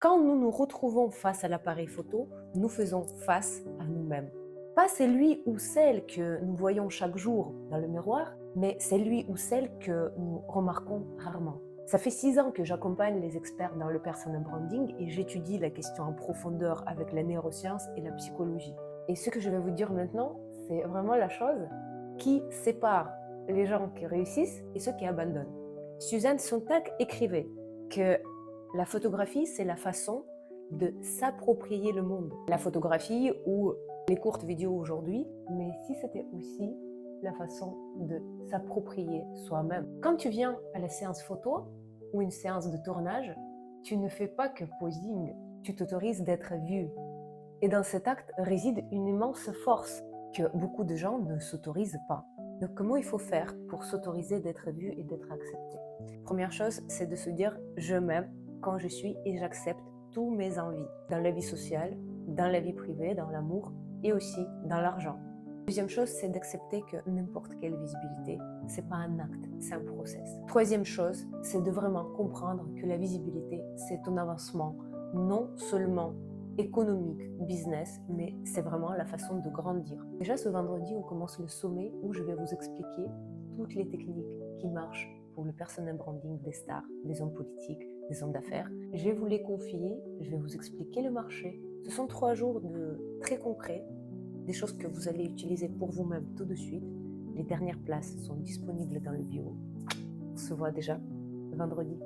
Quand nous nous retrouvons face à l'appareil photo, nous faisons face à nous-mêmes. Pas celui ou celle que nous voyons chaque jour dans le miroir, mais celui ou celle que nous remarquons rarement. Ça fait 6 ans que j'accompagne les experts dans le personal branding et j'étudie la question en profondeur avec la neuroscience et la psychologie. Et ce que je vais vous dire maintenant, c'est vraiment la chose qui sépare les gens qui réussissent et ceux qui abandonnent. Suzanne Sontag écrivait que la photographie, c'est la façon de s'approprier le monde. La photographie ou les courtes vidéos aujourd'hui, mais si c'était aussi la façon de s'approprier soi-même. Quand tu viens à la séance photo ou une séance de tournage, tu ne fais pas que posing, tu t'autorises d'être vu. Et dans cet acte réside une immense force que beaucoup de gens ne s'autorisent pas. Donc comment il faut faire pour s'autoriser d'être vu et d'être accepté? Première chose, c'est de se dire « je m'aime quand je suis et j'accepte tous mes envies » dans la vie sociale, dans la vie privée, dans l'amour et aussi dans l'argent. Deuxième chose, c'est d'accepter que n'importe quelle visibilité, c'est pas un acte, c'est un process. Troisième chose, c'est de vraiment comprendre que la visibilité, c'est ton avancement, non seulement économique, business, mais c'est vraiment la façon de grandir. Déjà ce vendredi, on commence le sommet où je vais vous expliquer toutes les techniques qui marchent pour le personal branding des stars, des hommes politiques, des hommes d'affaires. Je vais vous les confier, je vais vous expliquer le marché. Ce sont 3 jours très concrets, des choses que vous allez utiliser pour vous-même tout de suite. Les dernières places sont disponibles dans le bio. On se voit déjà vendredi.